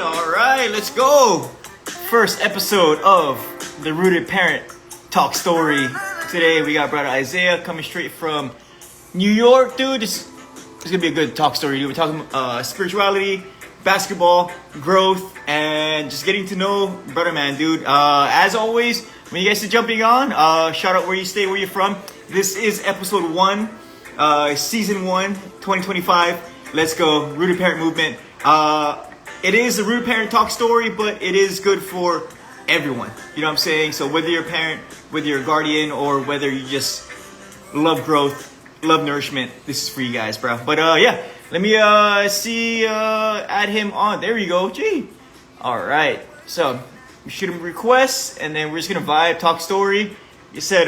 All right, let's go. First episode of the Rooted Parent Talk Story. Today we got Braddah Isaiah coming straight from New York, dude. This is gonna be a good talk story, dude. We're talking spirituality, basketball, growth, and just getting to know brother man, dude. As always, when you guys are jumping on, shout out where you stay, where you're from. This is episode 1, season 1, 2025. Let's go, Rooted Parent Movement. It is a Rooted Parent Talk story, but it is good for everyone. You know what I'm saying? So whether you're a parent, whether you're a guardian, or whether you just love growth, love nourishment, this is for you guys, bro. But yeah, let me add him on. There you go. Gee. All right. So we shoot him requests, and then we're just gonna vibe, talk story. You said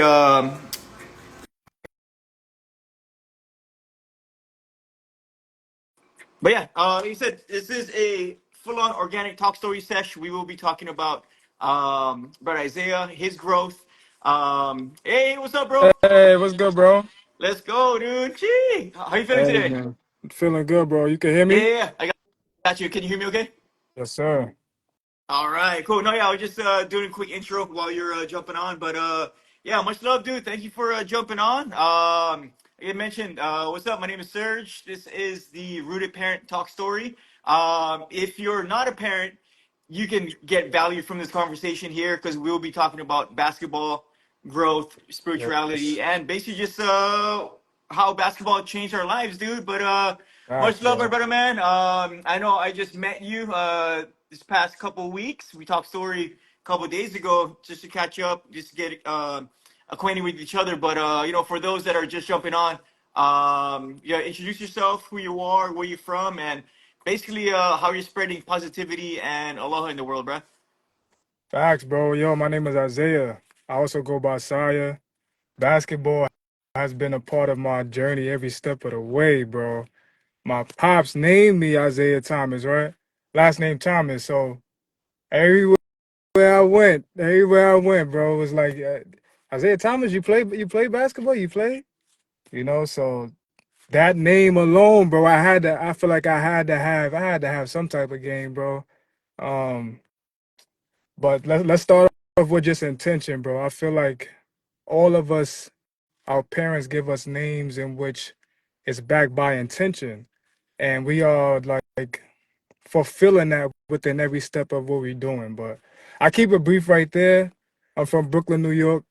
But yeah, he said this is a full-on organic talk story sesh. We will be talking about Brother Isaiah, his growth. Hey, what's up, bro? Hey, what's good, bro? Let's go, dude. Gee, how you feeling Hey, today? man. Feeling good, bro. You can hear Yeah, me? yeah, yeah. I got you. Can you hear me? Okay. Yes, sir. All right, cool. No, yeah, I was just doing a quick intro while you're jumping on, but yeah, much love, dude. Thank you for jumping on. Like I mentioned, what's up? My name is Serge. This is the Rooted Parent Talk Story. If you're not a parent, you can get value from this conversation here because we'll be talking about basketball, growth, spirituality, Yes. and basically just how basketball changed our lives, dude. But Facts, much love, my bro. brother, man. I know I just met you this past couple of weeks. We talked story a couple of days ago just to catch up, just to get acquainted with each other. But for those that are just jumping on, yeah, introduce yourself, who you are, where you're from, and basically how you're spreading positivity and aloha in the world, bruh. Facts, bro. Yo, my name is Isaiah. I also go by Saya. Basketball has been a part of my journey every step of the way, bro. My pops named me Isaiah Thomas, right? Last name Thomas. So everywhere I went, bro, it was like Isaiah Thomas. You play basketball? You play? So that name alone, bro, I feel like I had to have some type of game, bro. Um, but let's start off with just intention, bro. I feel like all of us, our parents give us names in which it's backed by intention. And we are like fulfilling that within every step of what we're doing. But I keep it brief right there. I'm from Brooklyn, New York.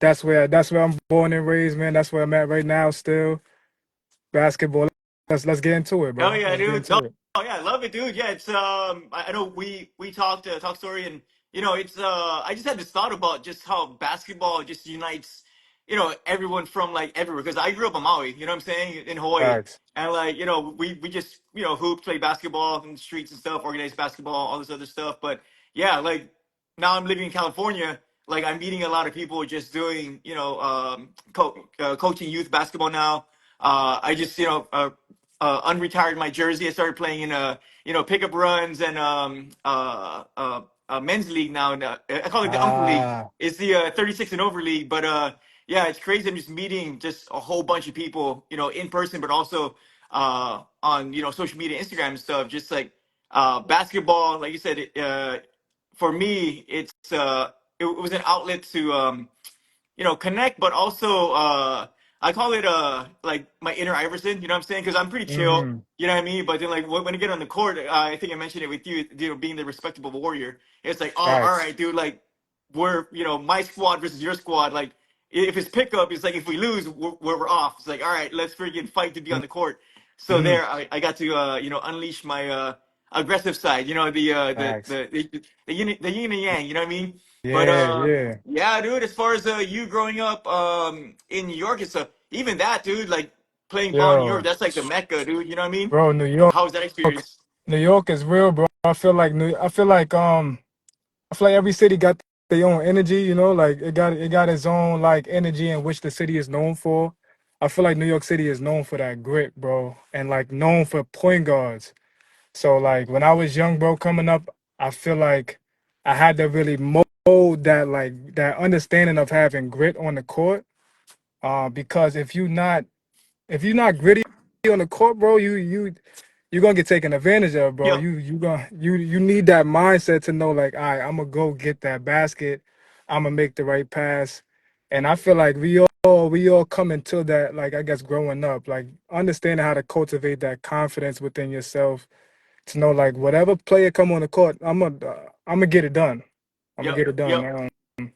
That's where I'm born and raised, man. That's where I'm at right now still. Basketball. Let's get into it, Oh bro. yeah, Let's get dude. No, into it. oh yeah, I love it, dude. Yeah, it's I know we talked talk story, and it's I just had this thought about just how basketball just unites everyone from like everywhere because I grew up in Maui, you know what I'm saying, in Hawaii, Facts. and like we just hoop, play basketball in the streets and stuff, organize basketball, all this other stuff. But yeah, like now I'm living in California. Like I'm meeting a lot of people just doing coaching youth basketball now. I just unretired my jersey. I started playing in pickup runs and men's league now. And, I call it the Uncle League. Ah, It's the 36 and over league. But yeah, it's crazy. I'm just meeting just a whole bunch of people, in person, but also on social media, Instagram and stuff. Just like basketball, like you said, for me, it was an outlet to connect, but also I call it like my inner Iverson, you know what I'm saying? Because I'm pretty chill, mm-hmm. you know what I mean? But then like when I get on the court, I think I mentioned it with you, being the respectable warrior. It's like, oh, all Facts. right, dude, like we're my squad versus your squad. Like if it's pickup, it's like if we lose, we're off. It's like, all right, let's freaking fight to be on the court. So Mm-hmm. there, I got to unleash my aggressive side, Facts. the yin and yang, you know what I mean? But Yeah, yeah. yeah, dude. As far as you growing up in New York, it's even that, dude. Like playing ball in New York, Yo, that's like the mecca, dude. You know what I mean? bro, New York. How was that experience? New York is real, bro. I feel like every city got their own energy, like it got its own like energy in which the city is known for. I feel like New York City is known for that grit, bro, and like known for point guards. So like when I was young, bro, coming up, I feel like I had to really mold that understanding of having grit on the court. Because if you're not gritty on the court, bro, you're gonna get taken advantage of, bro. Yep. You need that mindset to know like, all right, I'm gonna go get that basket. I'm gonna make the right pass. And I feel like we all come into that, like, I guess growing up, like understanding how to cultivate that confidence within yourself to know like whatever player come on the court, I'm gonna get it done. I'm gonna Yep. get it done. Yep.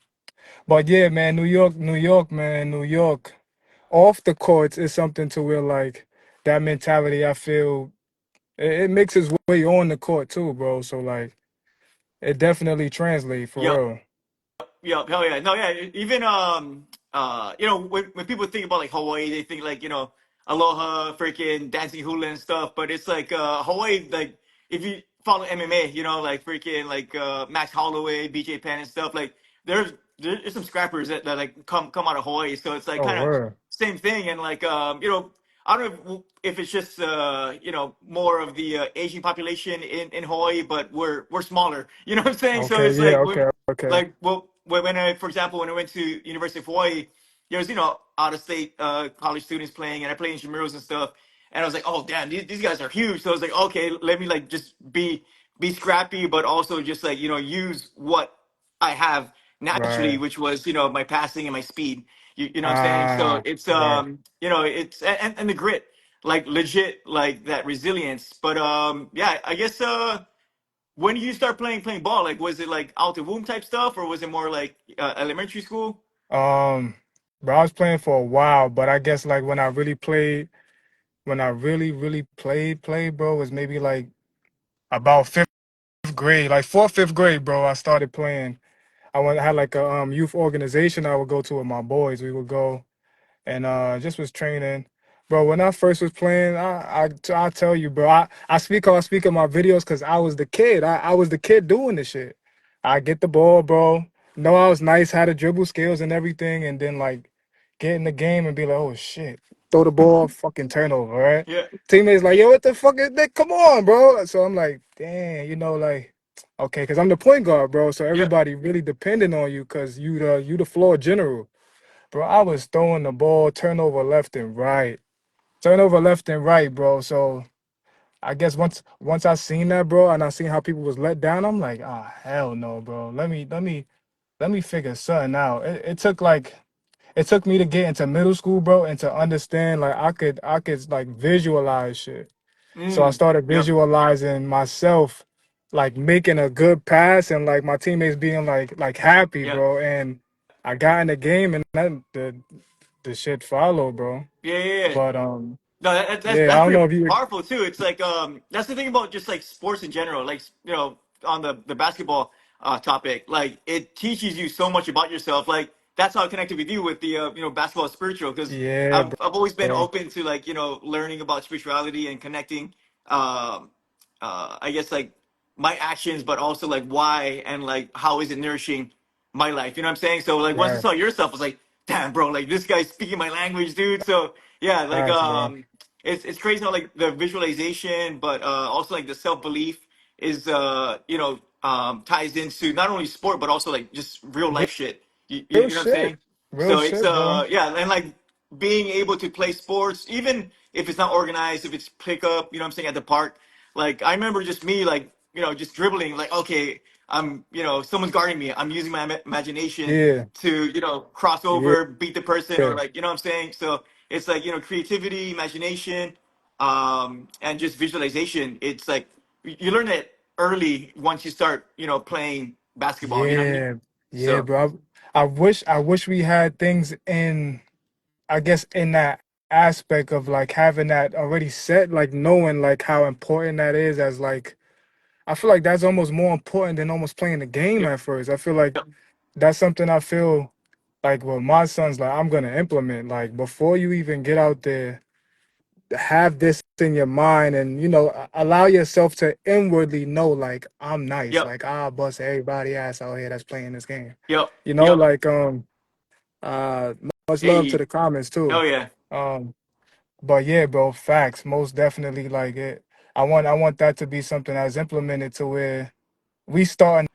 But yeah, man, New York, man, New York. Off the courts is something to where like that mentality. I feel it makes its way on the court too, bro. So like it definitely translates for Yep. real. Yeah, hell yeah. No, yeah. Even when people think about like Hawaii, they think like, aloha, freaking dancing hula and stuff. But it's like Hawaii, like if you follow MMA, like freaking like Max Holloway, BJ Penn and stuff, like there's some scrappers that like come out of Hawaii. So it's like Oh, kind of word. same thing. And like I don't know if it's just more of the Asian population in Hawaii, but we're smaller. You know what I'm saying? So Okay, it's yeah, like okay, okay. like, well, when I, for example, when I went to University of Hawaii, there was, out of state college students playing, and I played intramurals and stuff. And I was like, oh damn, these guys are huge. So I was like, okay, let me like just be scrappy, but also just like use what I have naturally, Right. which was my passing and my speed. You know what I'm saying? So Ah, it's right. it's and the grit, like legit, like that resilience. But yeah, I guess when did you start playing ball? Like, was it like out the womb type stuff, or was it more like elementary school? Um, but I was playing for a while, but I guess like when I really played, when I really played, bro, was maybe like about fifth grade, like fourth, fifth grade, bro. I started playing. I had like a youth organization I would go to with my boys. We would go and just was training. Bro, when I first was playing, I tell you, bro, I speak on my videos because I was the kid. I was the kid doing this shit. I get the ball, bro. Know I was nice, had the dribble skills and everything, and then like get in the game and be like, oh shit, throw the ball, fucking turnover, right? Yeah, Teammates like, yo, what the fuck is that? Come on, bro. So I'm like, damn, like, okay, because I'm the point guard, bro. So yeah, everybody really depending on you because you the floor general. Bro, I was throwing the ball, turnover left and right. Turnover left and right, bro. So I guess once I seen that, bro, and I seen how people was let down, I'm like, ah, hell no, bro. Let me figure something out. It took me to get into middle school, bro, and to understand like I could like visualize shit. So I started yep, visualizing myself like making a good pass and like my teammates being like happy, yeah. bro. And I got in the game and then the shit followed, bro. Yeah, yeah, yeah. But No, yeah, that's I don't know pretty if you powerful too. It's like that's the thing about just like sports in general. Like on the basketball topic, like it teaches you so much about yourself. Like that's how I connected with you with the basketball is spiritual, because yeah, I've always been bro. open to like learning about spirituality and connecting. Um, I guess like my actions, but also like why and like how is it nourishing my life? You know what I'm saying? So like once I Right. saw yourself, I was like, damn, bro, like this guy's speaking my language, dude. So yeah, like Facts, bro. it's crazy how like the visualization, but also like the self belief is ties into not only sport but also like just real life shit. You Real know what I'm shit. saying? Real So it's shit, bro. yeah, and like being able to play sports, even if it's not organized, if it's pickup, you know what I'm saying, at the park. Like I remember just me like just dribbling, like okay, I'm someone's guarding me. I'm using my imagination Yeah. to cross Yeah. over, beat the person, or like what I'm saying. So it's like creativity, imagination, and just visualization. It's like you learn it early once you start playing basketball. You know what I mean? Yeah. Yeah, So bro. I wish we had things in, I guess, in that aspect of like having that already set, like knowing like how important that is as like I feel like that's almost more important than almost playing the game yep, at first. I feel like yep, that's something I feel like with my sons, like I'm gonna implement. Like before you even get out there, have this in your mind and allow yourself to inwardly know like I'm nice. yep, Like I'll bust everybody ass out here that's playing this game. yep, yep. Like uh much love to Hey, the comments too. hell yeah. Um but yeah, bro, facts. Most definitely like it. I want that to be something that's implemented to where we start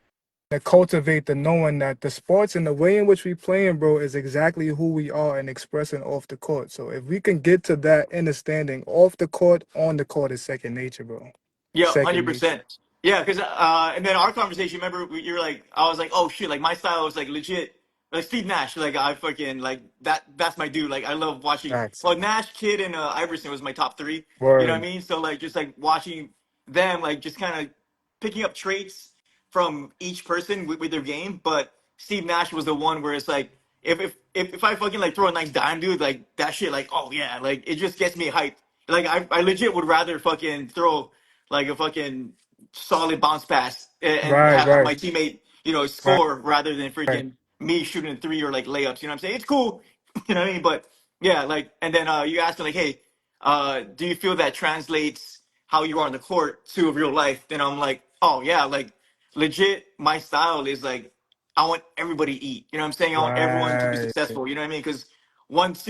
to cultivate the knowing that the sports and the way in which we playing, bro, is exactly who we are and expressing off the court. So if we can get to that understanding off the court, on the court is second nature, bro. Yeah, Second hundred nature. percent. Yeah, because and then our conversation. Remember, you're like, I was like, oh shit, like my style was like legit, like Steve Nash. Like I fucking like that. That's my dude. Like I love watching. Facts. Well, Nash, Kidd, and Iverson was my top three. You know what I Word. mean? So like just like watching them, like just kind of picking up traits from each person with their game. But Steve Nash was the one where it's like, if I fucking like throw a nice dime, dude, like that shit, like oh yeah, like it just gets me hyped. Like I legit would rather fucking throw like a fucking solid bounce pass and Right, have right, my teammate, right, score rather than right. freaking me shooting a three or like layups. You know what I'm saying? It's cool. You know what I mean? But yeah, like, and then you asked me like, hey, do you feel that translates how you are on the court to real life? Then I'm like, oh yeah, like legit, my style is like I want everybody to eat. You know what I'm saying? I want everyone to be Right. successful. You know what I mean? Because once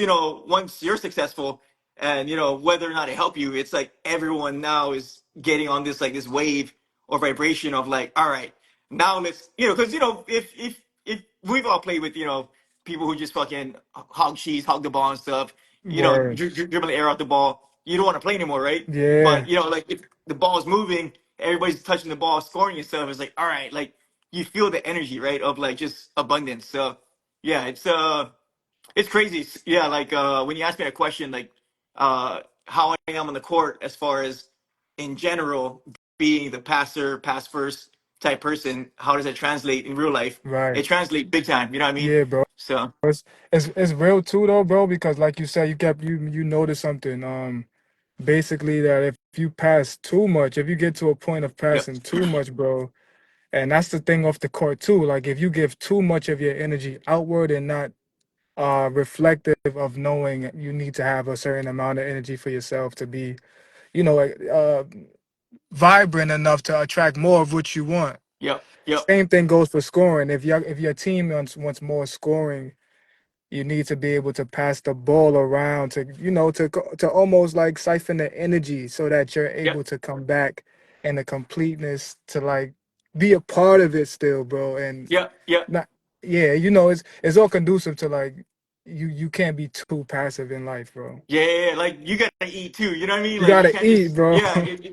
you're successful, and whether or not it help you, it's like everyone now is getting on this like this wave or vibration of like, all right, now let's because if we've all played with people who just fucking hog cheese, hog the ball and stuff, Word. dribbling the air out the ball. You don't want to play anymore, right? But Yeah. like if the ball's moving, everybody's touching the ball, scoring and stuff. It's like, all right, like you feel the energy, right, of like just abundance. So yeah, it's crazy. Yeah, like when you ask me a question, like how I am on the court as far as in general being the passer, pass first type person, how does that translate in real life? Right. It translates big time. You know what I mean? Yeah, bro. So It's real too though, bro, because like you said, you noticed something. Basically that if you pass too much, if you get to a point of yeah, passing too much, bro, and that's the thing off the court too. Like if you give too much of your energy outward and not reflective of knowing you need to have a certain amount of energy for yourself to be, you know, vibrant enough to attract more of what you want. yep, yep, Same thing goes for scoring. If your team wants more scoring, you need to be able to pass the ball around to to almost like siphon the energy so that you're yep, able to come back in the completeness to like be a part of it still, bro. And yep, yep. not yeah, it's all conducive to like you can't be too passive in life, bro. Yeah, yeah, yeah, like you gotta eat too. You know what I mean? You Like you gotta can't eat, just bro.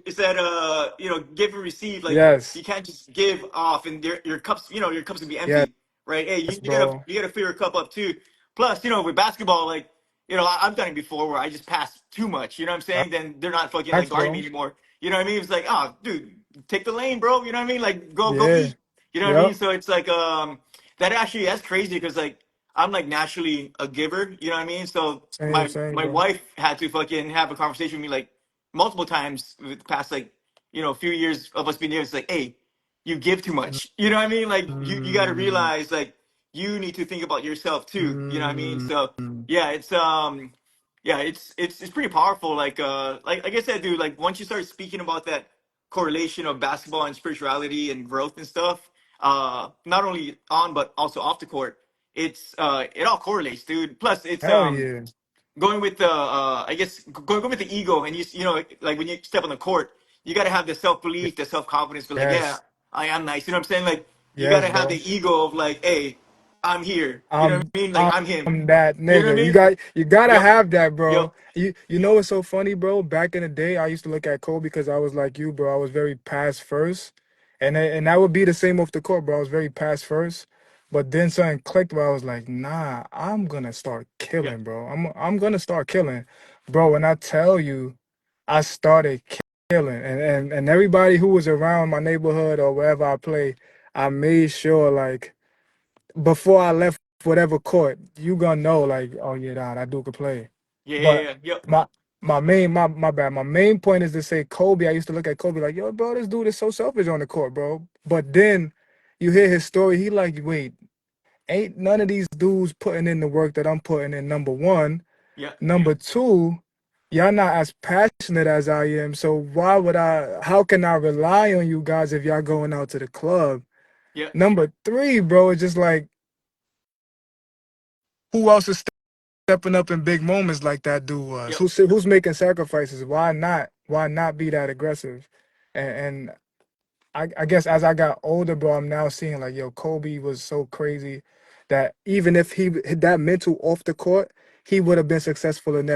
It's that give and receive. Like Yes, you can't just give off and your cups your cups can be yes, empty, right? Hey, you gotta bro. you gotta fill your cup up too. Plus, with basketball, like I've done it before where I just pass too much. You know what I'm saying? Then they're not fucking like Facts, guarding me bro. anymore. You know what I mean? It's like, oh, dude, take the lane, bro. You know what I mean? Like go Yeah. eat. You know what I mean? Yep. So it's like that's crazy because like I'm like naturally a giver. You know what I mean? So Same, my same, my bro. wife had to fucking have a conversation with me like multiple times with the past like few years of us being there. It's like, hey, you give too much. You know what I mean? Like you got to Mm, realize like you need to think about yourself too. You know what I mean? mm, So yeah, it's pretty powerful. Like I said, dude. Like once you start speaking about that correlation of basketball and spirituality and growth and stuff, not only on but also off the court, it all correlates, dude. Plus, it's hell yeah. going with the I guess going with the ego, and like when you step on the court, you got to have the self belief, the self confidence, but like yeah, Yes. I am nice. You know what I'm saying? Like you got Yes, to have bro. the ego of like, hey, I'm here. You know what I'm I mean? Like I'm I'm him. I'm that You know what I nigga. You mean? got you gotta Yep. have that, Yep. bro. You know what's so funny, bro? Back in the day, I used to look at Kobe because I was like you, bro. I was very pass first, and that would be the same off the court, bro. I was very pass first, but then something clicked where I was like, nah, I'm gonna start Yep. killing, bro. I'm gonna start killing, bro. When I tell you, I started killing, and everybody who was around my neighborhood or wherever I play, I made sure like before I left whatever court, you gonna know like, oh yeah, that dude could play. Yeah. Yeah. But Yeah. Yep. my my bad. My main point is to say Kobe. I used to look at Kobe like, yo, bro, this dude is so selfish on the court, bro. But then you hear his story, he like, wait, ain't none of these dudes putting in the work that I'm putting in, number one. Yep. Number two, y'all not as passionate as I am. So how can I rely on you guys if y'all going out to the club? Yep. Number three, bro, it's just like who else is stepping up in big moments like that dude was? Yep. Who's making sacrifices? Why not? Why not be that aggressive? And I guess as I got older, bro, I'm now seeing like, yo, Kobe was so crazy that even if he had that mental off the court, he would have been successful in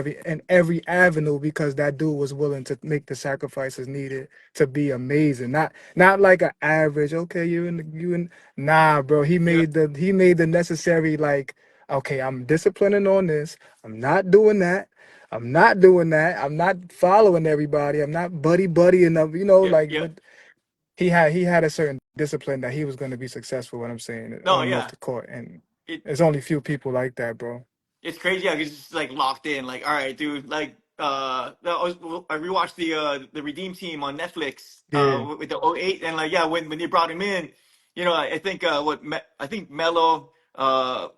every avenue because that dude was willing to make the sacrifices needed to be amazing. Not like an average, okay, you in nah, bro. Yeah. He made the necessary like, okay, I'm disciplining on this. I'm not doing that. I'm not doing that. I'm not following everybody. I'm not buddy enough, Yeah. like Yeah. but he had a certain discipline that he was going to be successful. What I'm saying No. on and off Yeah. the court, and It there's only few people like that, bro. it's crazy how he's just like locked in. Like, all right, dude. Like, I rewatched the Redeem Team on Netflix Yeah, with the '08, and like, yeah, when they brought him in, I think I think Melo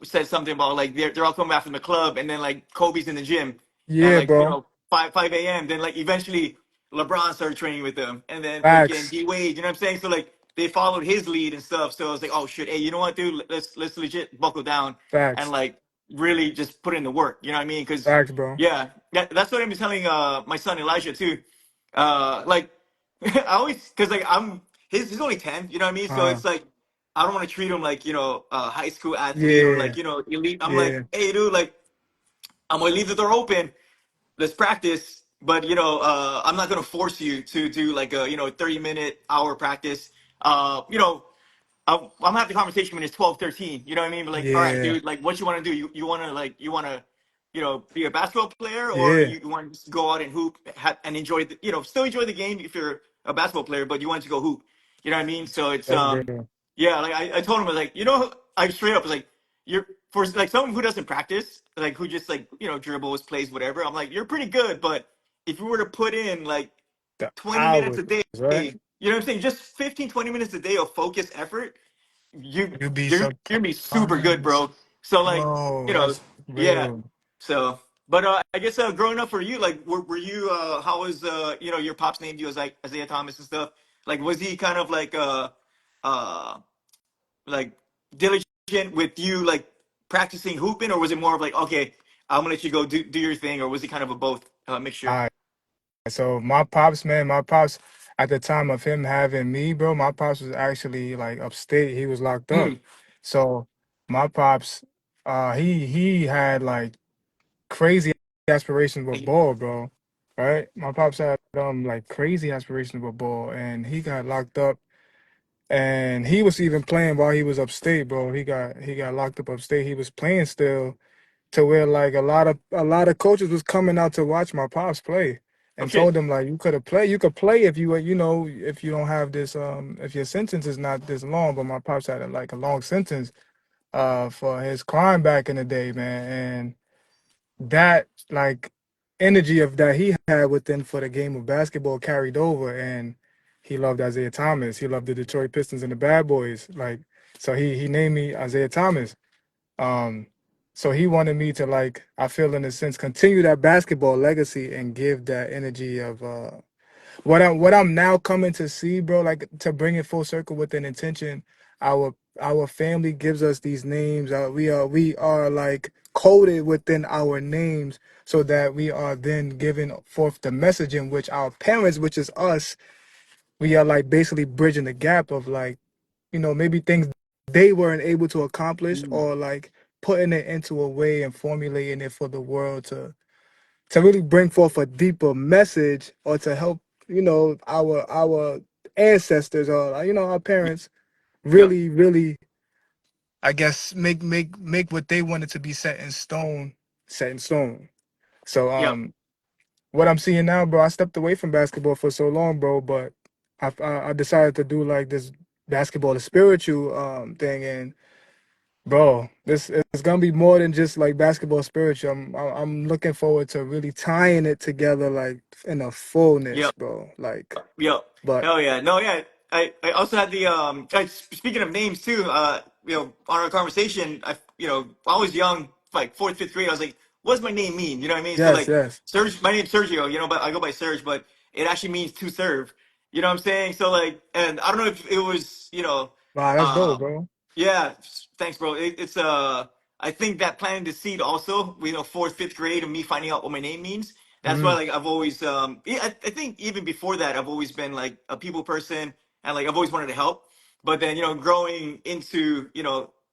said something about like they're all coming back from the club, and then like Kobe's in the gym at yeah, like bro. 5 a.m. Then like eventually LeBron started training with them, and then freaking Facts, D Wade. You know what I'm saying? So like they followed his lead and stuff. So I was like, oh shit, hey, you know what, dude? Let's legit buckle down and facts, like really just put in the work. You know what I mean? Because facts, bro. yeah, that's what I'm telling my son Elijah too. Like I always because like he's only 10. You know what I mean? So Uh, it's like I don't want to treat him like a high school athlete or like yeah, elite. I'm like, yeah, hey dude, like I'm gonna leave the door open. Let's practice. But I'm not gonna force you to do like a 30-minute hour practice. I'm gonna have the conversation when it's 12, 13. You know what I mean? But like, all right, yeah, dude, like what you want to do? You want to be a basketball player, or yeah. you want to go out and hoop and enjoy still enjoy the game if you're a basketball player, but you want to go hoop. You know what I mean? So it's That's real. yeah, like I told him, like, I straight up was like, you're for like someone who doesn't practice, like who just like dribbles, plays, whatever. I'm like, you're pretty good, but if you were to put in like The 20 minutes hours, a day, right? you know what I'm saying? Just 15, 20 minutes a day of focused effort, You be you're gonna be super good, surprised, bro. So like, bro. you know, That's yeah. real. So, but I guess growing up for you, like, were you how was your pops named you as like Isaiah Thomas and stuff? Like, was he kind of uh like diligent with you like practicing hooping, or was it more of like, okay, I'm gonna let you go do your thing, or was it kind of a both mixture? All right. So my pops, man, my pops at the time of him having me, bro, my pops was actually like upstate. He was locked up. Mm. So my pops, he had like crazy aspirations with Like, ball, bro. Right? My pops had like crazy aspirations with ball, and he got locked up. And he was even playing while he was upstate, bro. He got locked up upstate. He was playing still to where like a lot of coaches was coming out to watch my pops play oh and shit. told him like you could play if you if you don't have this if your sentence is not this long. But my pops had like a long sentence for his crime back in the day, man. And that like energy of that he had within for the game of basketball carried over, and he loved Isaiah Thomas. He loved the Detroit Pistons and the Bad Boys. Like, so he named me Isaiah Thomas. um, so he wanted me to like, I feel in a sense, continue that basketball legacy and give that energy of what I'm now coming to see, bro. Like to bring it full circle with an intention. Our family gives us these names. We are like coded within our names, so that we are then giving forth the message in which our parents, which is us, we are like basically bridging the gap of like, maybe things they weren't able to accomplish, Mm. or like putting it into a way and formulating it for the world to really bring forth a deeper message, or to help, our ancestors, or our parents Yep. really, I guess, make what they wanted to be set in stone. So Yep. what I'm seeing now, bro, I stepped away from basketball for so long, bro, but I decided to do like this basketball to spiritual thing. And bro, this is gonna be more than just like basketball spiritual. I'm looking forward to really tying it together like in a fullness, Yep. bro. Like, Yep. but Hell yeah. No, yeah. I also had the speaking of names too, on our conversation, I was young, like fourth, fifth grade, I was like, what does my name mean? You know what I mean? So yes, like yes. Serge, my name's Sergio, but I go by Serge, but it actually means to serve. You know what I'm saying? So like, and I don't know if it was, Wow, that's dope, um bro. yeah, thanks, bro. It's I think that planting the seed also, fourth, fifth grade, and me finding out what my name means. That's why, Mm, like, I've always, I think even before that, I've always been like a people person. and like I've always wanted to help. But then growing into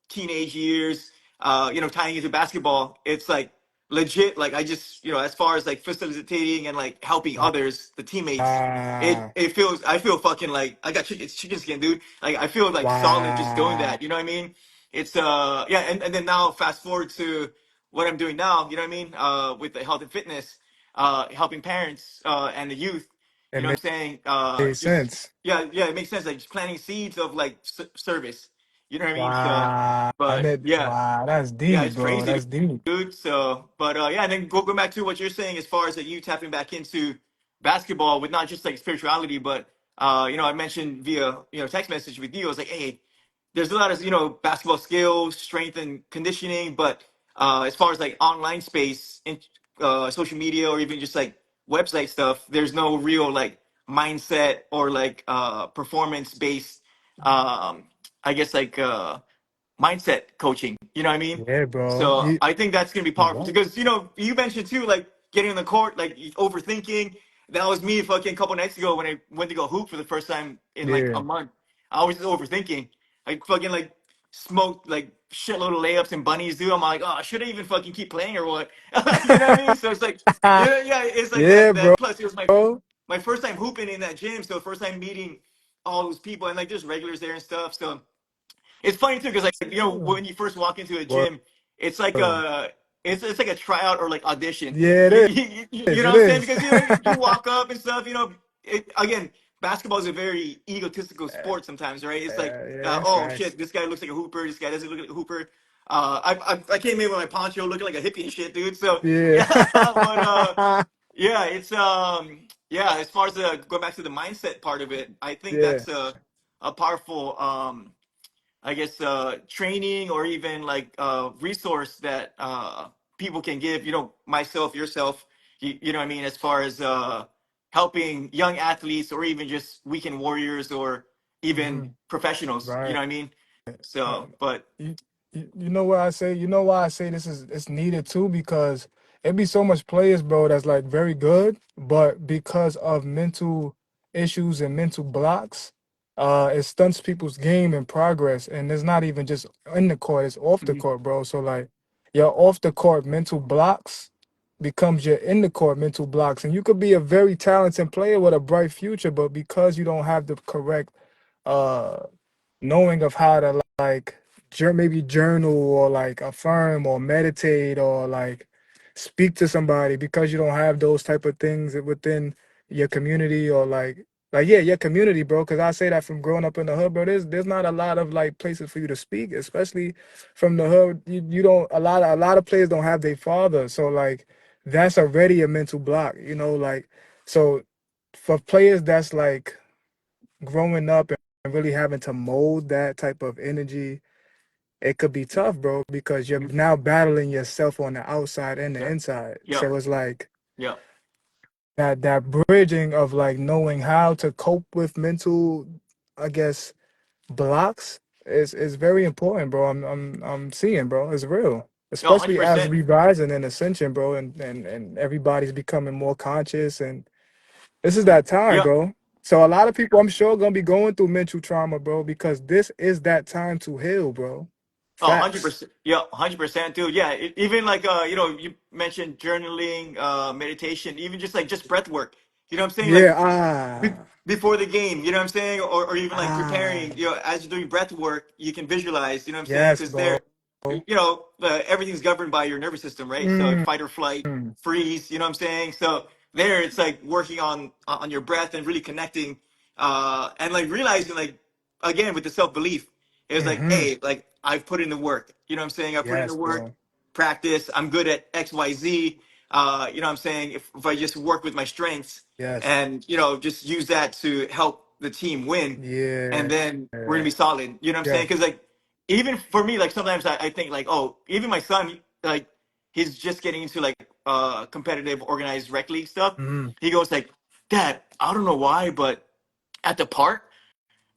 teenage years, tying into basketball, it's like legit. Like I just as far as like facilitating and like helping others, the teammates, Wow. I feel fucking like I got chicken skin, dude. Like I feel like solid just doing Wow. that. You know what I mean? It's yeah, and then now fast forward to what I'm doing now. You know what I mean? With the health and fitness, helping parents and the youth. It You know what I'm saying? made Just sense. yeah, it makes sense. Like just planting seeds of like service. You know what I mean? So, Wow. but yeah, Wow. That's yeah, deep, it's bro. crazy, That's deep. dude. So, but yeah, and then go back to what you're saying as far as like you tapping back into basketball with not just like spirituality, but I mentioned via text message with you. I was like, hey, there's a lot of basketball skills, strength and conditioning, but as far as like online space, in, social media, or even just like website stuff, there's no real like mindset or like performance based, I guess like mindset coaching. You know what I mean? Yeah, bro. So I think that's gonna be You powerful right. because you mentioned too like getting on the court, like overthinking. That was me fucking a couple nights ago when I went to go hoop for the first time in like a Yeah. month. I was just overthinking. I fucking like smoked like shitload of layups and bunnies, dude. I'm like, oh, should I even fucking keep playing or what? You know what I mean? So it's like, yeah, it's like Yeah, that. bro. That plus it was my first time hooping in that gym, so first time meeting all those people and like there's regulars there and stuff. So it's funny too because like when you first walk into a Word. gym, it's like a it's like a tryout or like audition. Yeah, You, it you, you is. know It what I'm saying? is. Because you walk up and stuff. Again, basketball is a very egotistical sport sometimes, right? It's like Yeah, oh facts. shit, this guy looks like a hooper. This guy doesn't look like a hooper. I came in with my poncho looking like a hippie and shit, dude. So Yeah. yeah, but yeah, it's yeah. As far as going back to the mindset part of it, I think Yeah. that's a powerful I guess training or even like resource that people can give, myself, yourself, you know what I mean, as far as helping young athletes or even just weekend warriors or even Hmm. professionals, you Right. know what I mean? Uh, So, but you, you know what I say? You know why I say this is it's needed too? Because it be so much players, bro, that's like very good, but because of mental issues and mental blocks, it stunts people's game and progress. And it's not even just in the court, it's off the Mhm. court, bro. So like your off the court mental blocks becomes your in the court mental blocks. And you could be a very talented player with a bright future, but because you don't have the correct uh knowing of how to like maybe journal or like affirm or meditate or like speak to somebody because you don't have those type of things within your community or like yeah, your community, bro. Because I say that from growing up in the hood, bro. There's not a lot of like places for you to speak, especially from the hood. You don't a lot of players don't have their father, so like that's already a mental block, like so for players that's like growing up and really having to mold that type of energy, it could be tough, bro, because you're Mhm. now battling yourself on the outside and the Yep, inside. yep, So it's like yep, that bridging of like knowing how to cope with mental, I guess, blocks is very important, bro. I'm seeing, bro. It's real. no, Especially as 100%. we rising in ascension, bro, and everybody's becoming more conscious and this is that time, Yep. bro. So a lot of people, I'm sure, gonna be going through mental trauma, bro, because this is that time to heal, bro. Oh, Facts. 100%. Yeah, 100%, dude. Yeah, even like you mentioned journaling, meditation, even just like just breath work. You know what I'm saying? Yeah. Like before the game, you know what I'm saying? Or even like Ah. preparing, as you're doing breath work, you can visualize, you know what I'm saying? Yes, Because bro. everything's governed by your nervous system, right? So Mm. fight or flight, freeze, you know what I'm saying? So there it's like working on your breath and really connecting and like realizing like again with the self-belief. It was like, Mm-hmm. hey, like I've put in the work. You know what I'm saying? I put in the Yes, work, bro. practice. I'm good at X, Y, Z. You know what I'm saying? If I just work with my strengths Yes. and just use that to help the team win, and Yeah. then we're gonna be solid. You know what I'm saying? Yes. Because like even for me, like sometimes I think like, oh, even my son, like he's just getting into like competitive organized rec league stuff. Mm-hmm. He goes like, Dad, I don't know why, but at the park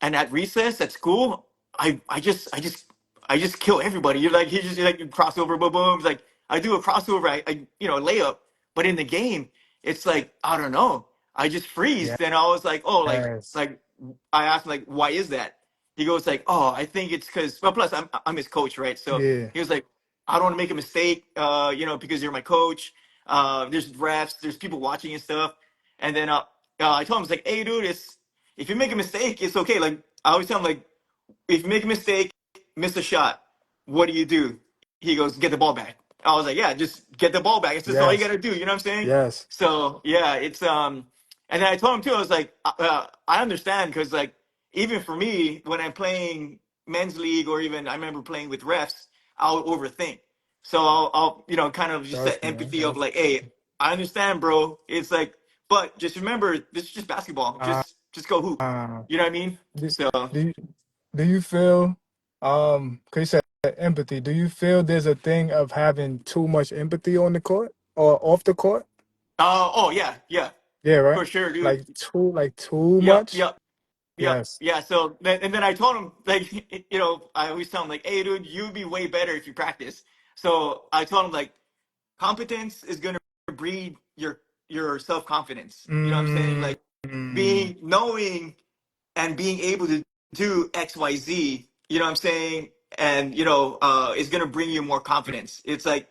and at recess at school, I just kill everybody. You're like he just like crossover, boom, boom. It's like I do a crossover, a layup, but in the game, it's like I don't know. I just freeze. Then I was like, oh, Yes. like I asked him like, why is that? He goes like, oh, I think it's because, well, plus I'm his coach, right? So Yeah. he was like, I don't want to make a mistake, because you're my coach. There's refs, there's people watching and stuff. And then I told him, I was like, hey, dude, if you make a mistake, it's okay. Like I always tell him, like, if you make a mistake, miss a shot, what do you do? He goes, get the ball back. I was like, yeah, just get the ball back. It's just all you Yes. gotta do. You know what I'm saying? Yes. So yeah, and then I told him too. I was like, I understand because like even for me, when I'm playing men's league or even I remember playing with refs, I'll overthink. So I'll kind of just that Trust me. empathy of Yep. like, hey, I understand, bro. It's like, but just remember, this is just basketball. Uh, Just go hoop. uh, You know what I mean? do, So. do you do you feel cause you said empathy, do you feel there's a thing of having too much empathy on the court or off the court? Oh yeah, yeah, Yeah, right? for sure, dude. Like too Yep, much? yep, yep, Yes. yeah. So and then I told him like, I always tell him like, hey, dude, you'd be way better if you practice. So I told him like, competence is gonna breed your self confidence. You know what I'm saying? Mm, Like mm, being knowing and being able to do X, Y, Z. You know what I'm saying? And is gonna bring you more confidence. It's like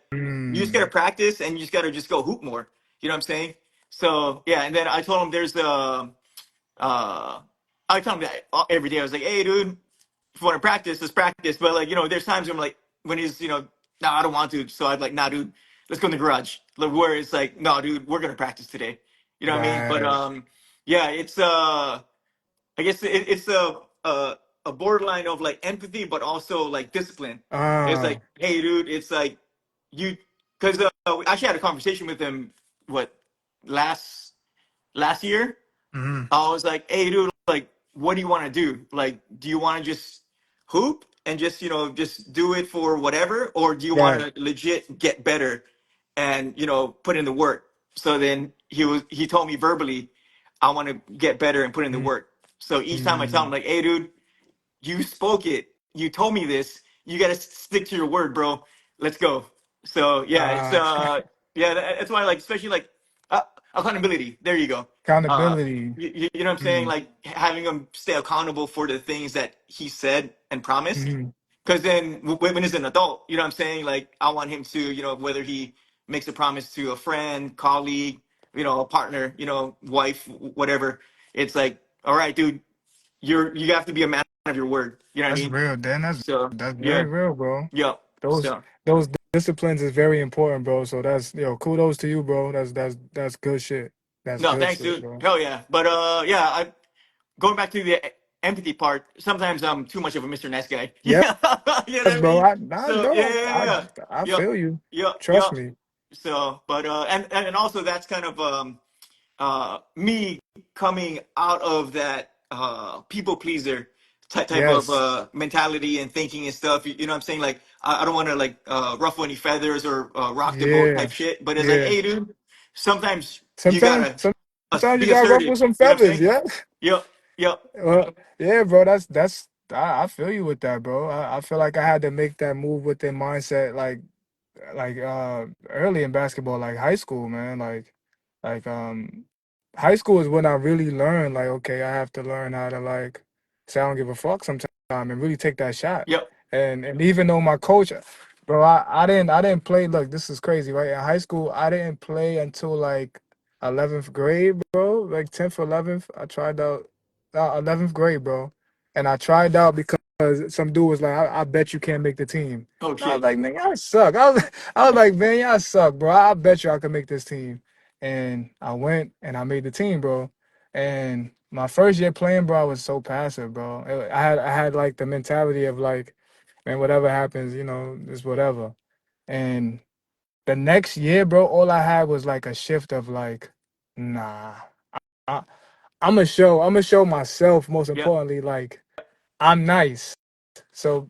you just gotta mm. practice and you just gotta just go hoop more. You know what I'm saying? So yeah, and then I told him there's uh I tell him that every day. I was like, hey, dude, if you want to practice, let's practice. But like, there's times when I'm like, when he's, no, I don't want to. So I'm like, nah, dude, let's go in the garage. Like, where it's like, no, dude, we're gonna practice today. You know what I mean? But Right. yeah, it's I guess it's a borderline of like empathy, but also like discipline. It's like, Ah. hey, dude, it's like you, because we actually had a conversation with him, what, last last year. Mhm. I was like, hey, dude, like, what do you want to do? Like, do you want to just hoop and just, just do it for whatever? Or do you want Right. to legit get better and, put in the work? So then he told me verbally, I want to get better and put in the Mm, work. So each time I tell him, mm. like, hey, dude, you spoke it. You told me this. You got to stick to your word, bro. Let's go. So yeah, it's Ah. yeah, that's why like especially like accountability. There you go. Uh, Accountability. you know what I'm saying? Mm, Like having him stay accountable for the things that he said and promised. mhm. Because then when he's an adult, you know what I'm saying? Like I want him to, whether he makes a promise to a friend, colleague, a partner, wife, whatever. It's like, all right, dude, you have to be a man of your word. You know what I That's mean? real, Dan. So That's very yeah, real, bro. yeah. Those So those disciplines is very important, bro. So that's kudos to you, bro. That's good shit. That's no, good thanks, shit, dude. bro. Hell yeah. But yeah, I going back to the empathy part. Sometimes I'm too much of a Mr. Nice guy. Yes, Yeah, you know what I bro. mean. I So yeah, don't. yeah, yeah, I yeah, feel you. yeah, yeah. Trust me. So, but and also that's kind of me coming out of that people pleaser type of Yes. mentality and thinking and stuff. You know what I'm saying? Like I don't want to like ruffle any feathers or rock the boat Yeah. type shit. But it's like, Yeah. hey, dude, sometimes you Sometimes gotta sometimes you be gotta assertive. ruffle some You know what I'm feathers. saying? Yeah. Yep, yep, Well, yeah, bro. That's I feel you with that, bro. I feel like I had to make that move with the mindset, like early in basketball, like high school, man. Like high school is when I really learned, like, okay, I have to learn how to like say I don't give a fuck sometime and really take that shot. yep, And even though my coach, bro, I didn't play. Look, this is crazy, right? In high school, I didn't play until like 11th grade, bro. Like 10th, 11th, I tried out 11th grade, bro. And I tried out because some dude was like, I bet you can't make the team. oh And I was shit, like, man, y'all suck. I was like, man, y'all suck, bro. I bet you I can make this team. And I went and I made the team, bro. And my first year playing, bro, I was so passive, bro. I had like the mentality of like, man, whatever happens, it's whatever. And the next year, bro, all I had was like a shift of like, nah, I, I'm gonna show myself, most yep, importantly, like I'm nice. So,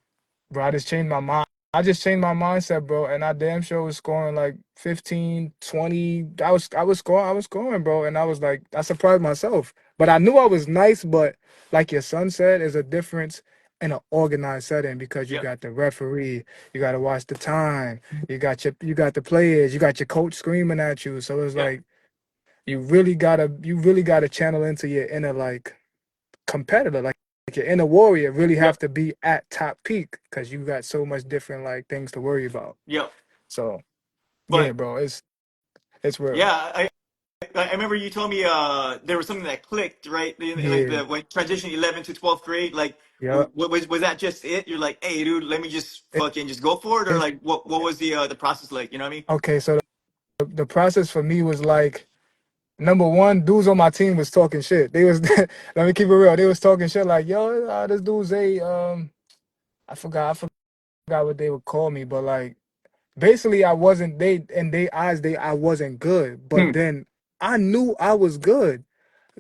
bro, I just changed my mind. I just changed my mindset, bro, and I damn sure was scoring like 15, 20. I was scoring, bro, and I was like, I surprised myself. But I knew I was nice, but like your son said, there's a difference in an organized setting because you yep, got the referee, you got to watch the time, you got the players, you got your coach screaming at you. So it's yep, like you really gotta channel into your inner like competitor, like your inner warrior, really Yep. have to be at top peak because you got so much different like things to worry about. Yep. So yeah, But bro, it's real. yeah, I remember you told me there was something that clicked, right? Like Yeah, the when transition 11 to 12th grade, like yeah. was that just it? You're like, hey, dude, let me just fucking just go for it, or It's like what was the process like? You know what I mean? okay. So the process for me was like number one, dudes on my team was talking shit. They was let me keep it real. They was talking shit like, yo, this dude's a I forgot what they would call me, but like basically I wasn't they in their eyes I wasn't good, but Hmm. then I knew I was good.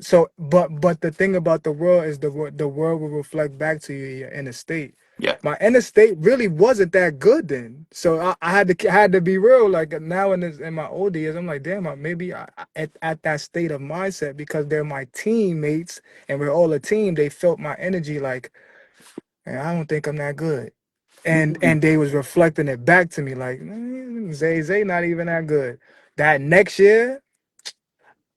So but the thing about the world is the world will reflect back to you your inner state. Yeah. My inner state really wasn't that good then, so I had to be real. Like now in my older years, I'm like, damn, maybe at that state of mindset because they're my teammates and we're all a team. They felt my energy like, man, I don't think I'm that good, Mm. and they was reflecting it back to me like, Zay not even that good. That next year,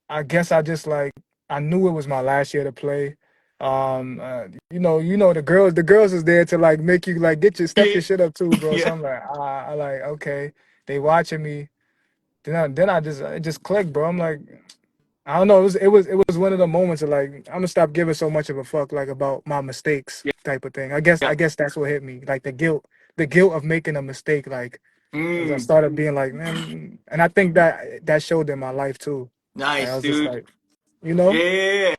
I guess I just like I knew it was my last year to play. The girls is there to like make you like get your step Yeah. your shit up too, bro. So Yeah. I'm like, I like okay, they watching me. Then I just it just clicked, bro. I'm like, I don't know. It was one of the moments of like I'm gonna stop giving so much of a fuck like about my mistakes Yeah. type of thing. I guess that's what hit me, like the guilt of making a mistake. Like as I Mm. started being like, man, and I think that showed in my life too. Like I Nice, was just dude. like, you know. Yeah.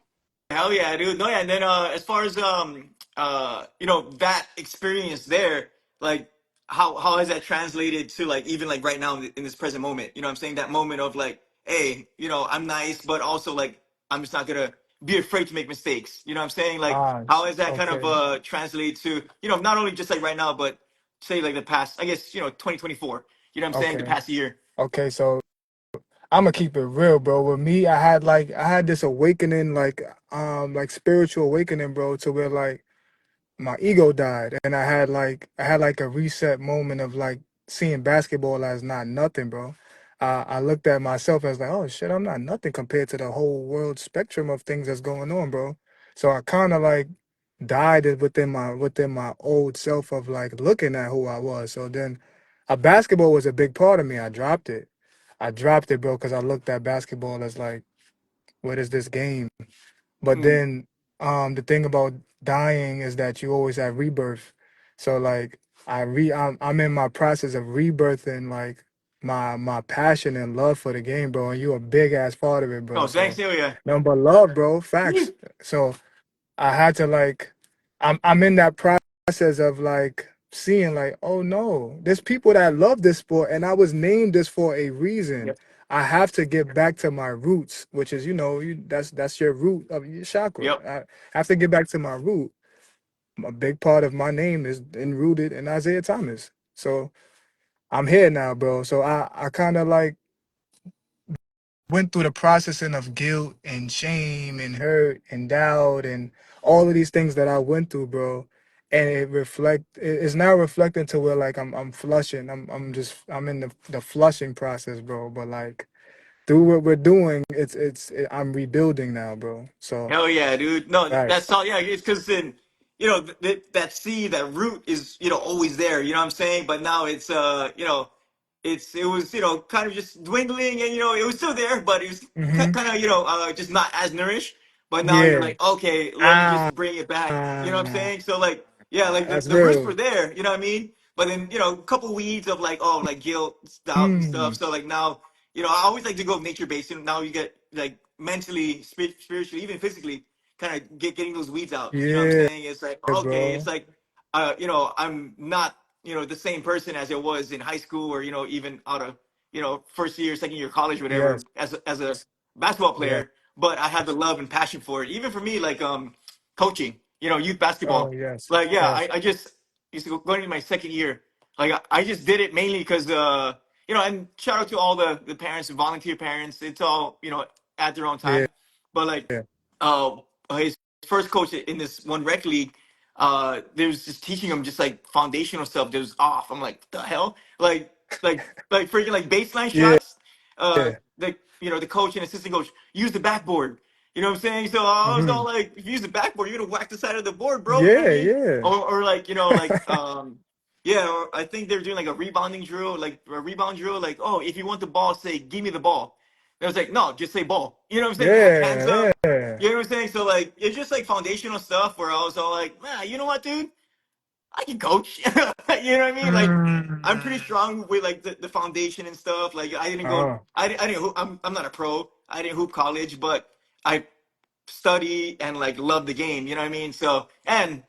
Hell yeah, dude. No, yeah. And then as far as that experience there, like how has that translated to like even like right now in this present moment? You know what I'm saying? That moment of like, hey, I'm nice, but also like I'm just not gonna be afraid to make mistakes. You know what I'm saying? Like Ah, how has that kind of okay, translated to, not only just like right now, but say like the past, I guess, 2024. You know what I'm saying? The okay, past year. okay. So I'm gonna keep it real, bro. With me, I had this awakening, like spiritual awakening, bro, to where like my ego died, and I had like a reset moment of like seeing basketball as not nothing, bro. I looked at myself as like, oh shit, I'm not nothing compared to the whole world spectrum of things that's going on, bro. So I kind of like died within my old self of like looking at who I was. So then, basketball was a big part of me. I dropped it, bro, because I looked at basketball as like, what is this game? But Mm. then the thing about dying is that you always have rebirth. So like I'm in my process of rebirthing like my passion and love for the game, bro. And you a big ass part of it, bro. Oh, thanks, So Ilya. nothing but love, bro. Facts. So I had to like I'm in that process of like seeing like, oh no, there's people that love this sport and I was named this for a reason. Yep. I have to get back to my roots, which is, that's your root of your chakra. Yep. I have to get back to my root. A big part of my name is enrooted in Isaiah Thomas. So I'm here now, bro. So I kind of like went through the processing of guilt and shame and hurt and doubt and all of these things that I went through, bro. And it's now reflecting to where like I'm flushing. I'm in the flushing process, bro. But like through what we're doing, I'm rebuilding now, bro. So Hell yeah, dude. No, right. that's all. Yeah, it's because then, that seed, that root is, always there. You know what I'm saying? But now it's, it was, kind of just dwindling, and it was still there, but it was Mm-hmm. kind of, just not as nourished. But now you're Yeah. like, okay, let me Ah, just bring it back. You know what I'm saying? So like, yeah, like the, that's the roots real. were there. You know what I mean? But then, a couple weeds of like, oh, like guilt, doubt, and stuff. Mm. So like now, I always like to go nature based. And now you get like mentally, spiritually, even physically, kind of getting those weeds out. You know what I'm Yeah, saying? It's like, okay, it's bro. like, I'm not, the same person as I was in high school, or even out of, first year, second year college, Yes. whatever, as a basketball Yes. player. But I had the love and passion for it. Even for me, like coaching, youth Oh, basketball. yes. Like, yeah, I, Yes. I just used to go into my second year. Like I just did it mainly because and shout out to all the parents and volunteer parents. It's all, at their own Yeah. time. But like, Yeah. uh, his first coach in this one rec league, there's just teaching him just like foundational stuff that was off. I'm like, the hell, like freaking like baseline Yeah. shots. The coach and assistant coach use the backboard. You know what I'm saying? So I was all Hmm. like, if you use the backboard, you're gonna whack the side of the board, bro. You know what I Yeah, mean? yeah. Or like, yeah. Or I think they're doing like a rebounding drill, like a rebound drill. Like, oh, if you want the ball, say, give me the ball. And I was like, no, just say ball. You know what I'm saying? Hands Yeah, up. yeah. You know what I'm saying? So like, it's just like foundational stuff where I was all like, man, you know what, dude? I can coach. You know what I mean? Like, I'm pretty Mm. strong with like the foundation and stuff. Like, I didn't go. Oh, I didn't. I'm not a pro. I didn't hoop college, but I study and like love the game. You know what I mean? So and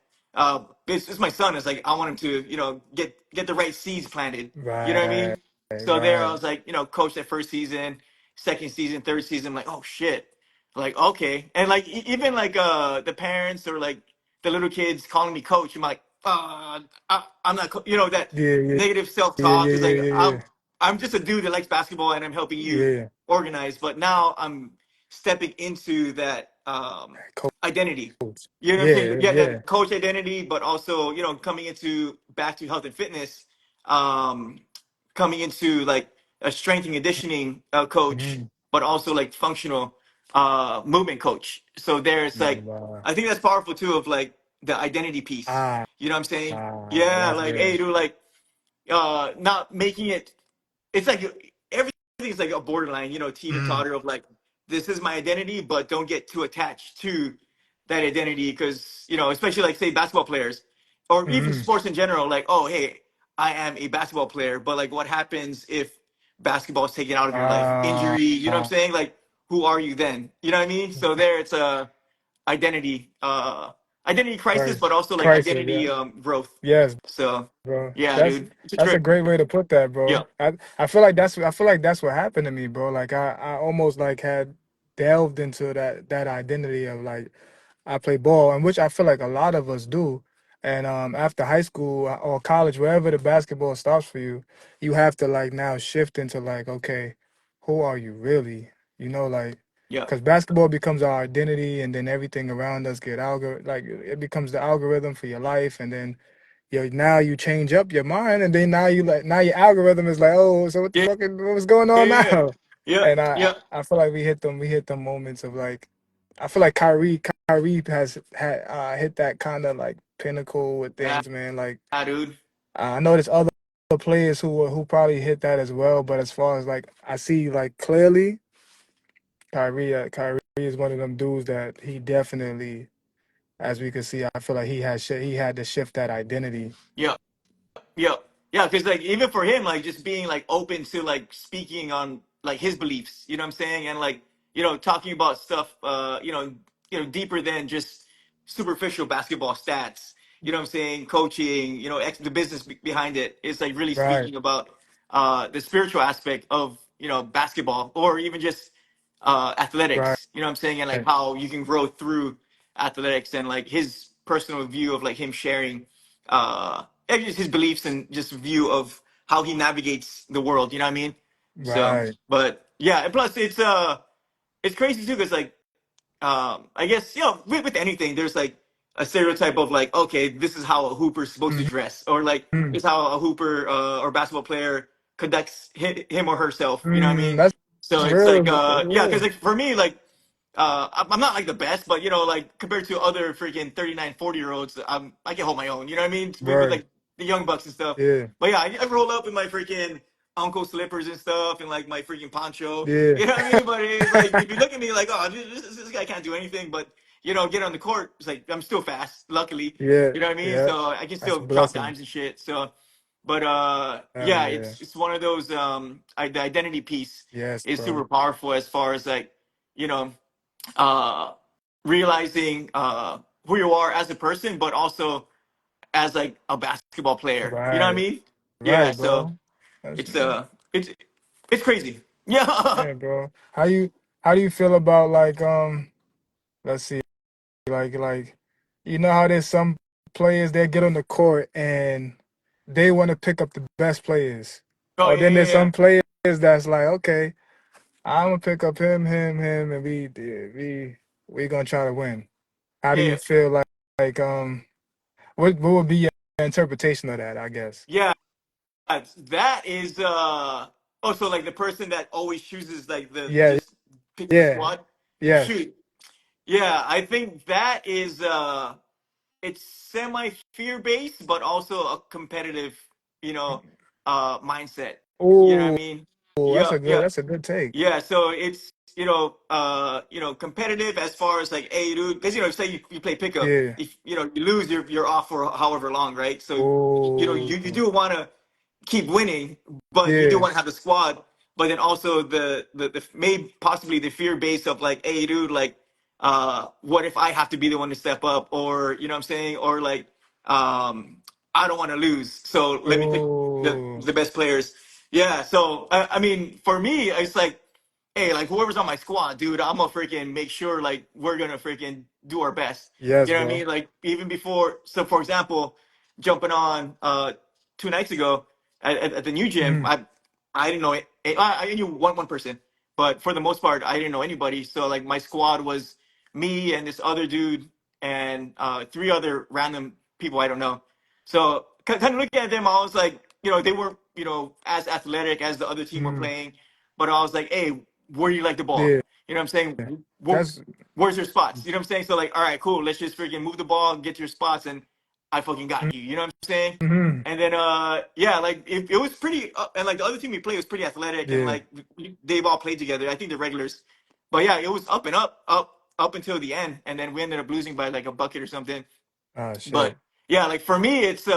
it's my son. It's like I want him to get the right seeds planted. You know what I right, mean? So there I right. was like coach that first season, second season, third season. I'm like, oh shit. Like okay, and like even like the parents or like the little kids calling me coach. I'm like, I'm not. That Yeah, yeah, negative self yeah, talk yeah, is like yeah, yeah, I'm just a dude that likes basketball and I'm helping you yeah. organize. But now I'm stepping into that identity. Coach. You know what I'm saying? Yeah, Yeah, yeah. that coach identity, but also coming into back to health and fitness, um, coming into like a strength and conditioning coach, Mm-hmm. but also like functional movement coach. So there's like Wow. I think that's powerful too of like the identity piece. Ah, You know what I'm saying? Yeah, that's like hey, real. dude, like not making it it's like everything's like a borderline, teeter Mm-hmm. totter of like this is my identity, but don't get too attached to that identity because especially like say basketball players or even Mm-hmm. sports in general, like oh hey, I am a basketball player, but like what happens if basketball is taken out of your life, Uh, injury, you know what I'm saying? Like who are you then? You know what I mean? So there, it's a identity identity crisis, Christ. but also like Crisis, yeah. identity growth. Yes, So bro. yeah, That's dude, it's a that's a trip. great way to put that, Yeah, bro. I feel like that's what happened to me, bro. Like I almost like had delved into that identity of like I play ball, and which I feel like a lot of us do. And after high school or college, wherever the basketball stops for you, you have to like now shift into like, okay, who are you really? Like, yeah, because basketball becomes our identity, and then everything around us like it becomes the algorithm for your life, and then now you change up your mind, and then now your algorithm is like, oh, so what the yeah, fuck what's going yeah, on yeah, now? yeah, And I yeah. I feel like we hit them moments of like, I feel like Kyrie has had hit that kind of like pinnacle with Yeah, things, man. Like dude. I know there's other players who probably hit that as well, but as far as like I see like clearly, Kyrie is one of them dudes that he definitely, as we can see, I feel like he had to shift that identity. Yeah, yeah, yeah. Because like even for him, like just being like open to like speaking on like his beliefs. You know what I'm saying? And like talking about stuff. Deeper than just superficial basketball stats. You know what I'm saying? Coaching. The business behind it. It's like really Right, speaking about the spiritual aspect of basketball or even just right, athletics. You know what I'm saying? And like how you can grow through athletics and like his personal view of like him sharing and just his beliefs and just view of how he navigates the world. You know what I mean? So, right. but yeah, and plus it's crazy too because like I guess with anything there's like a stereotype of like okay this is how a hooper's supposed to dress or like Mm-hmm. this is how a hooper or basketball player conducts him or herself. You know what I mean? That's So it's real. like That's yeah, because real. like for me like I'm not like the best, but like compared to other freaking 39, 40 year olds, I can hold my own. You know what I mean? With Right. like the young bucks and stuff. Yeah. But yeah, I roll up in my freaking uncle slippers and stuff, and like my freaking poncho. Yeah. You know what I mean? But it's like if you look at me like, oh, this guy can't do anything, but get on the court. It's like I'm still fast, luckily. Yeah. You know what I mean? Yeah. So I can That's a still drop blessing. dimes and shit. So, but Hell yeah, yeah. it's one of those the identity piece Yes, is bro. super powerful as far as like you know uh, realizing who you are as a person, but also as like a basketball player. You know what I Right. mean? Yeah. Right, So bro. That's it's it's it's crazy. Yeah. yeah, bro. How do you feel about like let's see, like you know how there's some players that get on the court and they want to pick up the best players. Oh Or yeah, then yeah, there's yeah. some players that's like, okay, I'm gonna pick up him, and we gonna try to win. How do you Yeah. feel like what would be your interpretation of that, I guess? Yeah. That is also like the person that always chooses like the Yeah, just picks the yeah, squad. yes. Shoot. Yeah, I think that is it's semi fear based, but also a competitive, you know, mindset. You know what I Oh, mean? Yeah, yeah, that's a good take. yeah. So it's competitive as far as like, hey, dude, because say you play pickup, Yeah. if you lose, you're off for however long, right? So you Oh, do want to keep winning, but you do yeah. want to have the squad. But then also the maybe possibly the fear base of like, hey, dude, like, what if I have to be the one to step up, or you know what I'm saying, or like, I don't want to lose, so let me pick Oh, the best players. Yeah, so I mean, for me, it's like, hey, like whoever's on my squad, dude, I'm gonna freaking make sure like we're gonna freaking do our best. yes, You know what I bro. mean? Like even before, so for example, jumping on 2 nights ago at the new gym, Mm, I didn't know it. I knew one person, but for the most part, I didn't know anybody. So like my squad was me and this other dude and three other random people I don't know. So kind of looking at them, I was like, they weren't as athletic as the other team were mm, playing, but I was like, hey, where do you like the ball? yeah. You know what I'm saying? That's Where's your spots? You know what I'm saying? So like, all right, cool. Let's just freaking move the ball and get your spots, and I fucking got you. You know what I'm saying? mm, And then yeah, like it was pretty, and like the other team we played was pretty athletic, and yeah. like they've all played together. I think the regulars, but yeah, it was up and up until the end, and then we ended up losing by like a bucket or something. Oh But shit. yeah, like for me, it's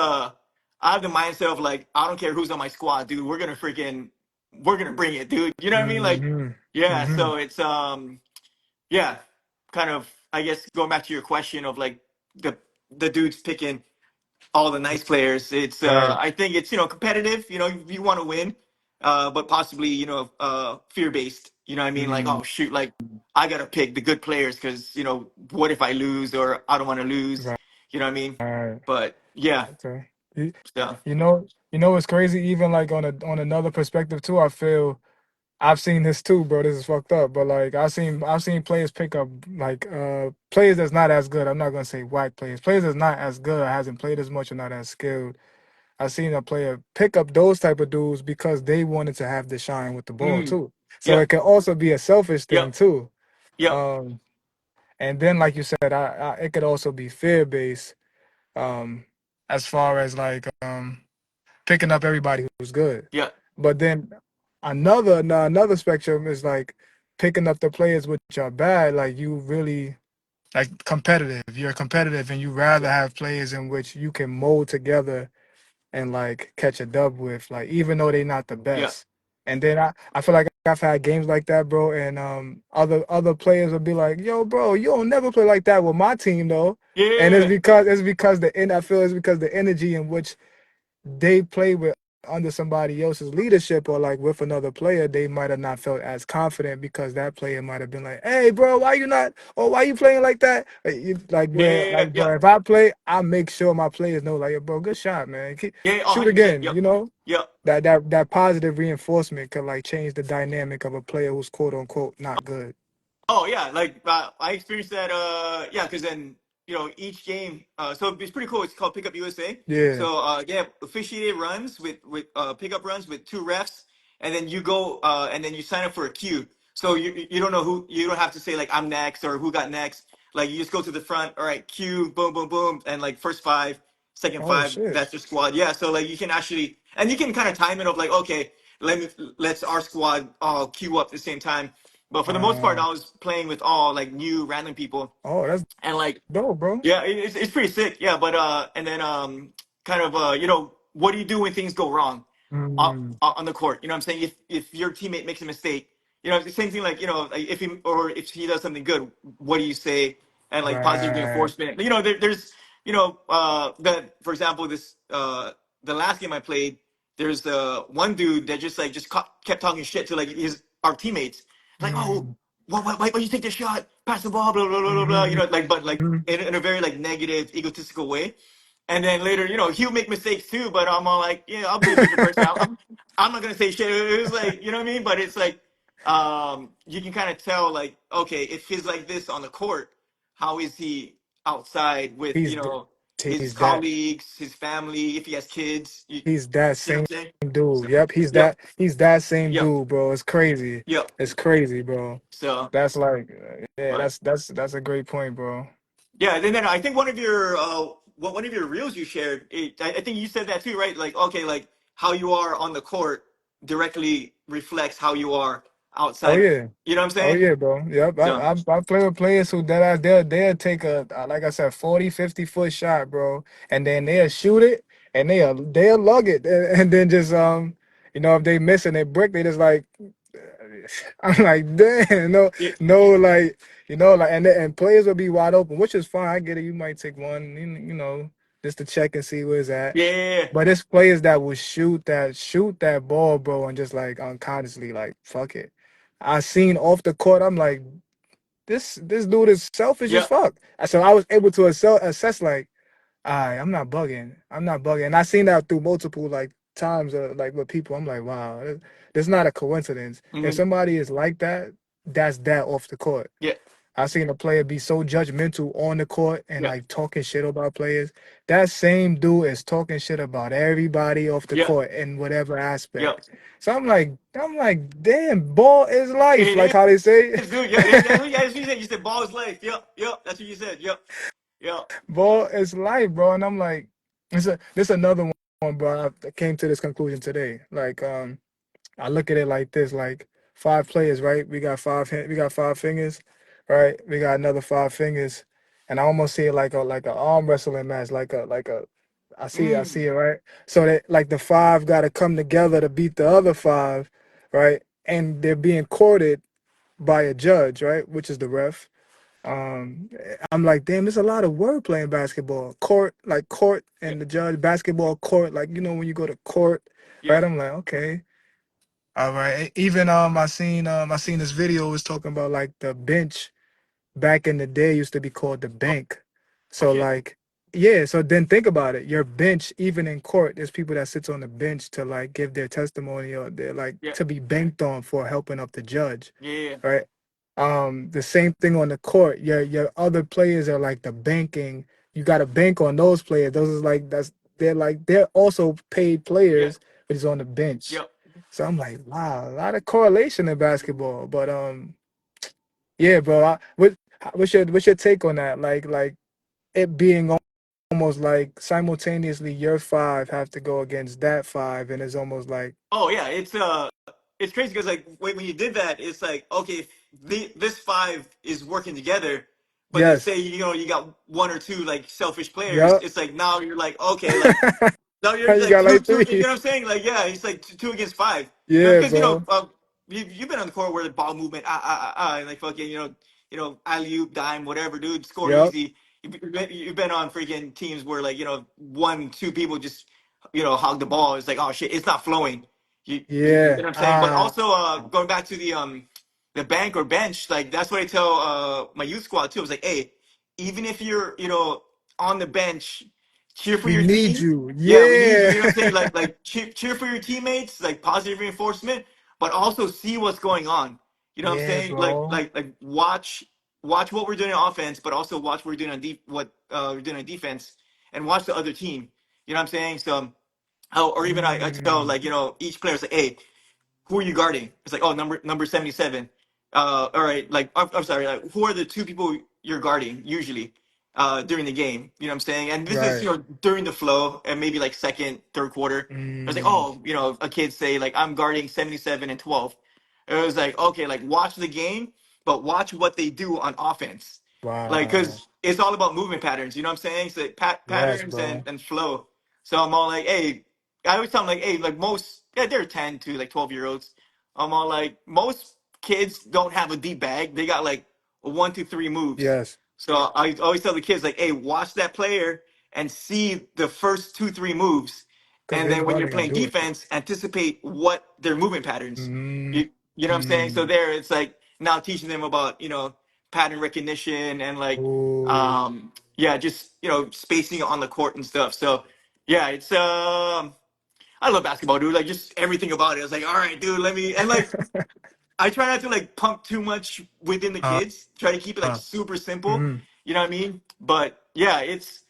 I have the mindset of like, I don't care who's on my squad, dude. We're gonna bring it, dude. You know what I mean? Like, Mm-hmm. yeah. Mm-hmm. So it's yeah, kind of, I guess, going back to your question of like the dudes picking all the nice players. It's Right. I think it's competitive. You want to win, but possibly fear based. You know what I mean? Like, Mm, oh shoot, like I gotta pick the good players because what if I lose, or I don't want to lose. right. You know what I mean? Right. But yeah, Okay. You, so you know what's crazy? Even like on another perspective too, I feel I've seen this too, bro. This is fucked up. But like I've seen players pick up like players that's not as good. I'm not gonna say whack players. Players that's not as good or hasn't played as much or not as skilled. I've seen a player pick up those type of dudes because they wanted to have the shine with the ball mm, too. So it yep, can also be a selfish thing yep, too. yep, Um, and then like you said, it could also be fear based. Um, as far as like picking up everybody who's good. yep, But then another spectrum is like picking up the players which are bad. Like you really like competitive. You're competitive, and you rather yep, have players in which you can mold together and like catch a dub with, like even though they're not the yep, best. And then I feel like I've had games like that, bro, and other players will be like, yo, bro, you don't never play like that with my team though. And yeah, it's because I feel it's because the energy in which they play with under somebody else's leadership or like with another player, they might have not felt as confident because that player might have been like, "Hey, bro, why you not? Or why you playing like that?" Like where, yeah, like, bro, yep, if I play, I make sure my players know, like, "Yo, bro, good shot, man. yeah, oh, Shoot 100%, again." yep, You know, yep. that positive reinforcement could like change the dynamic of a player who's quote unquote not good. Oh yeah, like I experienced that. Yeah, because then each game. So it's pretty cool. It's called Pickup USA. Yeah. So yeah, officiated runs with pickup runs with two refs, and then you go and then you sign up for a queue. So you don't know who, you don't have to say like I'm next or who got next. Like you just go to the front. All right, queue, boom, boom, boom, and like first five, second Oh five, shit. that's your squad. Yeah, so like you can actually, and you can kind of time it of like, okay, let's our squad all queue up at the same time. But for the most part, Uh, I was playing with all like new random people, oh, that's and like dope, bro. yeah, it's pretty sick. Yeah, but and then kind of what do you do when things go wrong Mm, on the court? You know what I'm saying? If your teammate makes a mistake, it's the same thing. Like like if he does something good, what do you say? And like positive right. reinforcement. There's that, for example, this the last game I played, there's one dude that just kept talking shit to like his our teammates, like, oh, Mm, why you take the shot, pass the ball, blah blah blah blah blah. mm-hmm, Like, but like mm-hmm. in a very like negative, egotistical way. And then later, he'll make mistakes too, but I'm all like, yeah, I'll be a bigger person. I'm not gonna say shit. It was like, you know what I mean? But it's like, you can kind of tell, like, okay, if he's like this on the court, how is he outside with, He's his He's that. colleagues, his family, if he has kids. He's that You know what same I'm saying? So, dude. Yep, he's yep, that. He's that same yep, dude, bro. It's crazy. yep. It's crazy, bro. So, That's like, yeah, but that's a great point, bro. yeah, and then I think one of your reels you shared, I think you said that too, right? Like, okay, like how you are on the court directly reflects how you are Oh outside. yeah. You know what I'm Oh saying? yeah, bro. Yep. So, I play with players who that I they'll take like I said 40, 50 foot shot, bro, and then they'll shoot it and they'll lug it and then just if they miss and they brick, they just like I'm like, damn, no, yeah, no, like, like, and players will be wide open, which is fine. I get it. You might take one, just to check and see where it's at. yeah, yeah, yeah. But it's players that will shoot that ball, bro, and just like unconsciously, like, fuck it. I seen off the court, I'm like, this dude is selfish as Yeah. fuck. So I was able to assess like, I'm not bugging. I'm not bugging. And I seen that through multiple like times, like with people. I'm like, wow, that's not a coincidence. If Hmm. somebody is like that, that's that off the court. Yeah. I seen a player be so judgmental on the court and Yeah. like talking shit about players. That same dude is talking shit about everybody off the Yeah. court in whatever Yeah. aspect. So I'm like, damn, ball is life, like It how they say. is, dude. Yeah, that's what you said. You said ball is life. Yep. Yep. That's what you said. Yep. Yep. Ball is life, bro. And I'm like, this another one, bro. I came to this conclusion today. Like, I look at it like this: like five players, right? We got five fingers, right? We got another five fingers, and I almost see it like a arm wrestling match, like a. I see Mm. it, right? So that like the five got to come together to beat the other five, right? And they're being courted by a judge, right? Which is the ref. Um, I'm like, damn, there's a lot of wordplay in basketball. Court, like court, Yeah. and the judge, basketball court, like when you go to court, Yeah. right? I'm like, okay, all right. Even I seen this video was talking about like the bench back in the day used to be called the Oh, bank. oh So shit. like, yeah. So then think about it. Your bench, even in court, there's people that sits on the bench to like give their testimony or they're like Yeah. to be banked on for helping up the judge, Yeah. Yeah. right? The same thing on the court. Your other players are like the banking. You got to bank on those players. Those is like they're also paid Yeah. players, but it's on the bench. Yep. So I'm like, wow, a lot of correlation in basketball. But yeah, bro. What's your take on that? Like it being almost like simultaneously your five have to go against that five, and it's almost like Oh yeah. It's crazy because like when you did that, it's like okay, if this five is working together, but then yes, say you got one or two like selfish players, yup. it's like now you're like okay, like no, you're You like got like two. You three. know what I'm saying? Like, yeah, it's like two against five. Yeah, Because bro. you've been on the court where the ball movement, and like fucking, alley oop, dime, whatever, dude, score Yup. easy. You've been on freaking teams where like one, two people just hog the ball. It's like oh shit, it's not flowing. You know Yeah. what I'm saying? But Ah. also going back to the bank or bench, like that's what I tell my youth squad too. I was like, hey, even if you're on the bench, cheer for We your need team. you. Yeah, we need you. You know Yeah. what I'm saying? Like cheer for your teammates, like positive reinforcement, but also see what's going on. You know what I'm Yeah, saying? Like bro. like like watch what we're doing on offense, but also watch what we're doing on what we're doing on defense, and watch the other team. You know what I'm saying? So, or even I tell Mm. like each player say, hey, who are you guarding? It's like, oh, number 77. All right, like I'm sorry, like who are the two people you're guarding usually during the game? You know what I'm saying? And this is Right. during the flow and maybe like second, third quarter. I was like, Mm. oh, a kid say like I'm guarding 77 and 12. It was like okay, like watch the game, but watch what they do on offense. Like, Wow. cause it's all about movement patterns. You know what I'm saying? So Yes, patterns and bro. and flow. So I'm all like, hey, I always tell them like, hey, like most, yeah, they're 10 to like 12-year olds. I'm all like, most kids don't have a deep bag. They got like a 1, 2, 3 moves. Yes. So I always tell the kids like, hey, watch that player and see the first 2, 3 moves, Because and they're then when probably you're gonna playing do it. defense, anticipate what their movement patterns. Mm. You know what I'm saying? So Mm. there, it's like now teaching them about pattern recognition and like Ooh. yeah, just spacing on the court and stuff. So yeah, it's I love basketball, dude. Like just everything about it. I was like, all right, dude, let me and like I try not to like pump too much within the Uh, kids. Try to keep it like uh. super simple. Mm. You know what I mean? But yeah, it's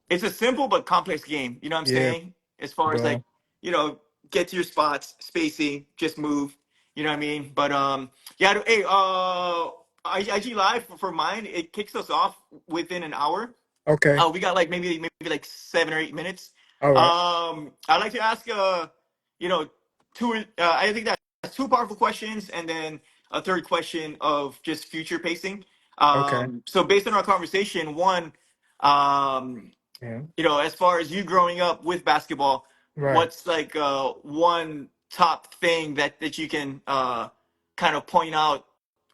it's a simple but complex game. You know what I'm Yeah, saying? As far as like, bro. you know, get to your spots, spacing, just move. You know what I mean? But yeah. Hey, IG Live for mine, it kicks us off within an hour. Okay. We got like maybe like 7 or 8 minutes. All right. I'd like to ask you know, I think that's two powerful questions, and then a third question of just future pacing. Okay. So based on our conversation, one, um, Yeah. you know, as far as you growing up with basketball, Right. what's like one top thing that you can kind of point out,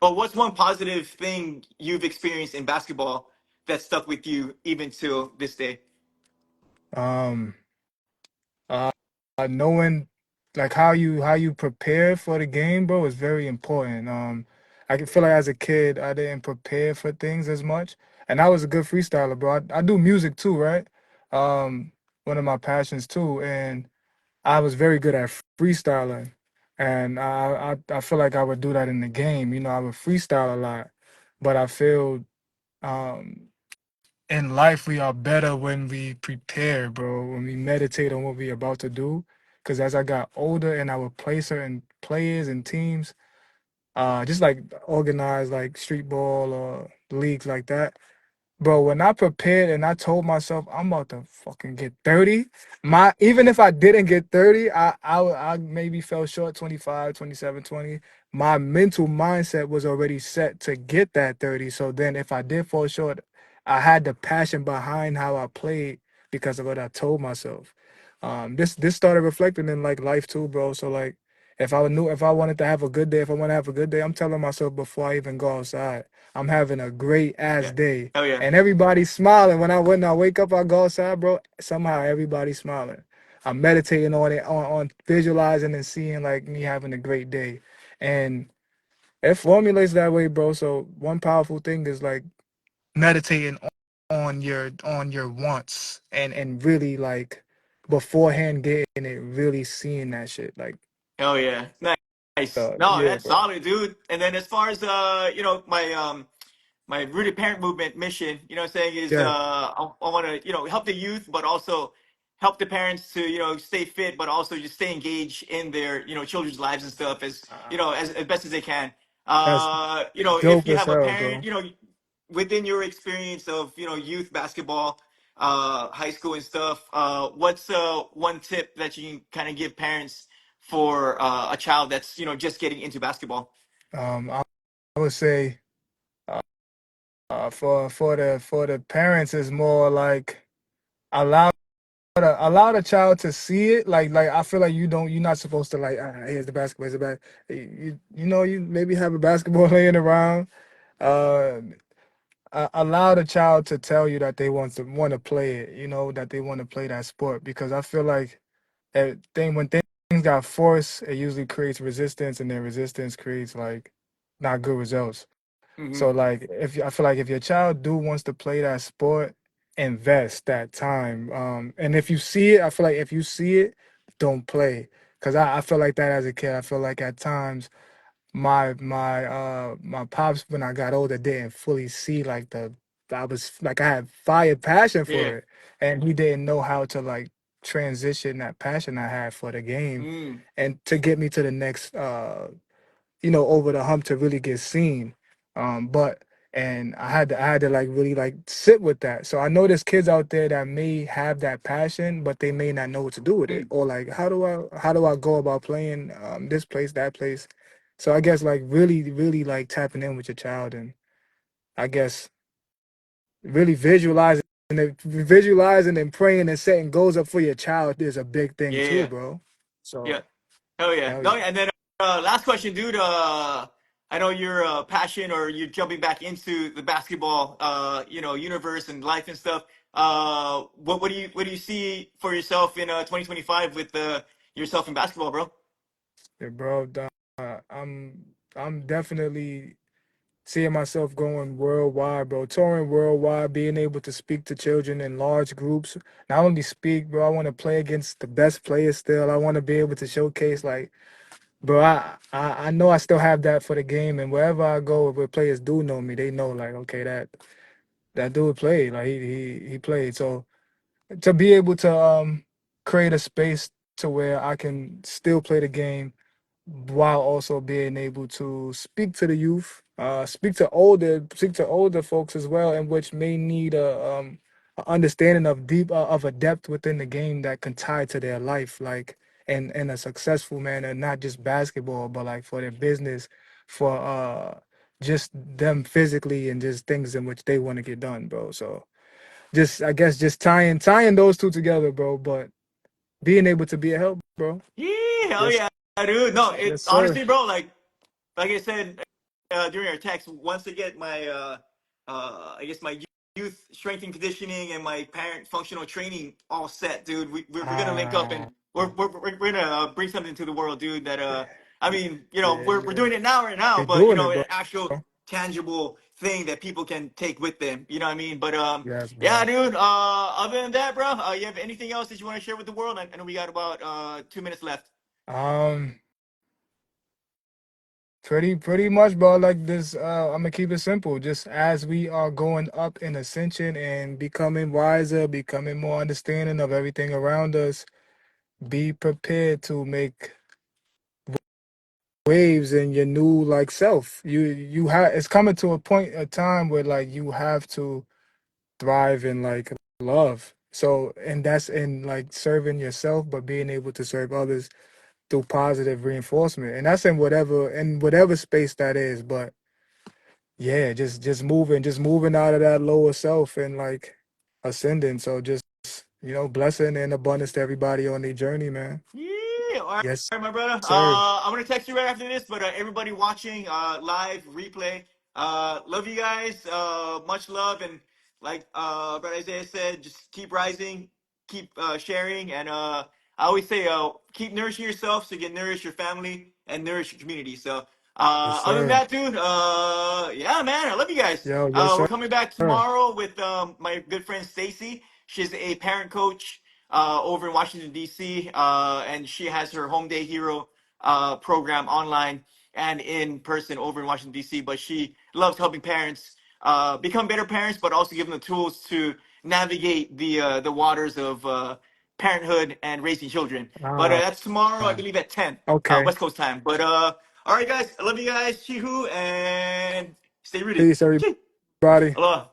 or what's one positive thing you've experienced in basketball that stuck with you even till this day? Um. Uh, Knowing like how you prepare for the game, bro, is very important. I can feel like as a kid I didn't prepare for things as much, and I was a good freestyler, bro. I do music too, right? One of my passions too, and I was very good at freestyling, and I feel like I would do that in the game. You know, I would freestyle a lot, but I feel um in life we are better when we prepare, bro, when we meditate on what we're about to do. Because as I got older and I would play certain players and teams, just like organized like street ball or leagues like that, bro, when I prepared and I told myself I'm about to fucking get 30, my even if I didn't get 30, I maybe fell short 25, 27, 20. My mental mindset was already set to get that 30. So then if I did fall short, I had the passion behind how I played because of what I told myself. This started reflecting in like life too, bro. So like if I wanted to have a good day, if I want to have a good day, I'm telling myself before I even go outside, I'm having a great ass Yeah. day, Oh yeah. and everybody's smiling. When I wake up, I go outside, bro. Somehow everybody's smiling. I'm meditating on it, on visualizing and seeing like me having a great day, and it formulates that way, bro. So one powerful thing is like meditating on your wants and really like beforehand getting it, really seeing that shit. Like, Oh yeah. Nice. No, yeah, that's bro. solid, dude. And then as far as you know, my rooted parent movement mission, you know what I'm saying, is Yeah. I want to, you know, help the youth, but also help the parents to, you know, stay fit, but also just stay engaged in their, you know, children's lives and stuff as, you know, as best as they can. That's You know, if dope you as have a hell, parent, bro. you know, within your experience of, you know, youth basketball, high school and stuff, what's one tip that you can kind of give parents for a child that's, you know, just getting into basketball? I would say for the parents is more like allow allow the child to see it. Like I feel like you're not supposed to like here's the basketball, here's the bas you know, you maybe have a basketball laying around. Uh, Allow the child to tell you that they want to play it. You know, that they want to play that sport, because I feel like when things got forced, it usually creates resistance, and then resistance creates like not good results. Hmm. So like I feel like if your child do wants to play that sport, invest that time. And if you see it, I feel like if you see it, don't play. Cause I feel like that as a kid. I feel like at times my pops when I got older didn't fully see like I was like I had fire passion Yeah. for it, and he didn't know how to like transition that passion I had for the game Mm. and to get me to the next over the hump to really get seen. But and I had to like really like sit with that. So I know there's kids out there that may have that passion, but they may not know what to do with it, Mm. or like how do I go about playing this place, that place. So I guess like really like tapping in with your child, and I guess really visualizing and praying and setting goals up for your child is a big thing too, Yeah. bro. So Yeah. Oh yeah. hell No, yeah. and then last question, dude. I know your passion, or you're jumping back into the basketball, you know, universe and life and stuff. What do you see for yourself in 2025 with yourself in basketball, bro? Yeah, bro. I'm definitely seeing myself going worldwide, bro. Touring worldwide, being able to speak to children in large groups. Not only speak, bro, I want to play against the best players still. I want to be able to showcase, like, bro, I know I still have that for the game, and wherever I go, where players do know me, they know, like, okay, that dude played, like, he played. So, to be able to create a space to where I can still play the game while also being able to speak to the youth, speak to older folks as well, and which may need a understanding of deep of a depth within the game that can tie to their life, like in a successful manner, not just basketball, but like for their business, for just them physically and just things in which they want to get done, bro. So just I guess just tying those two together, bro. But being able to be a help, bro. Yeah, hell Yes, yeah, dude. No, it yes, sir. honestly, bro, like I said during our text, once I get my I guess my youth strength and conditioning and my parent functional training all set, dude. We're gonna link up and Ah, we're gonna bring something to the world, dude. That I mean, we're yeah, doing it now right now, we but doing it, an bro. actual tangible thing that people can take with them. You know what I mean? But Yes, yeah, bro. dude. Other than that, bro, you have anything else that you want to share with the world? I know we got about 2 minutes left. Um, pretty much, bro. Like this, I'm gonna keep it simple. Just as we are going up in ascension and becoming wiser, becoming more understanding of everything around us, be prepared to make waves in your new like self. You have it's coming to a point, a time where like you have to thrive in like love. So, and that's in like serving yourself, but being able to serve others through positive reinforcement, and that's in whatever space that is. But yeah, just moving out of that lower self and like ascending. So just blessing and abundance to everybody on their journey, man. Yeah, all Yes, right, my brother. sir. I'm gonna text you right after this, but everybody watching live replay, love you guys. Much love, and like Brother Isaiah said, just keep rising, keep sharing, and I always say, keep nourishing yourself so you can nourish your family and nourish your community. So, Yes, other than sir. that, dude, yeah, man, I love you guys. Yo, yes, We're sir. coming back tomorrow with my good friend Stacy. She's a parent coach over in Washington D.C. And she has her Home Day Hero program online and in person over in Washington D.C. But she loves helping parents become better parents, but also give them the tools to navigate the waters of parenthood and raising children. But Ah, that's tomorrow, I believe, at 10 okay. West Coast time. But all right, guys, I love you guys. Chihu and stay rooted. Peace, Chee. everybody. Aloha.